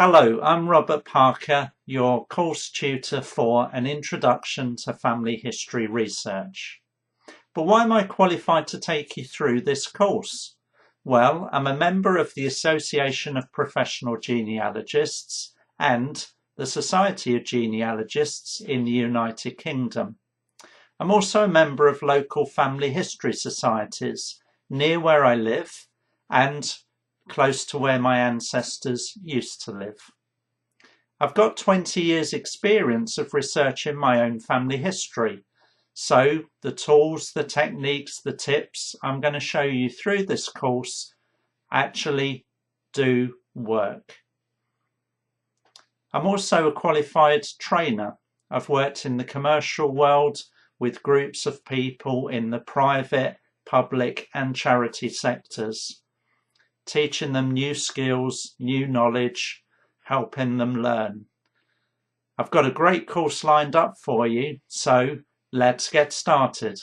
Hello, I'm Robert Parker, your course tutor for an Introduction to Family History Research. But why am I qualified to take you through this course? Well, I'm a member of the Association of Professional Genealogists and the Society of Genealogists in the United Kingdom. I'm also a member of local family history societies near where I live and close to where my ancestors used to live. I've got 20 years experience of researching my own family history, so the tools, the techniques, the tips I'm going to show you through this course actually do work. I'm also a qualified trainer. I've worked in the commercial world with groups of people in the private, public and charity sectors, teaching them new skills, new knowledge, helping them learn. I've got a great course lined up for you, so let's get started.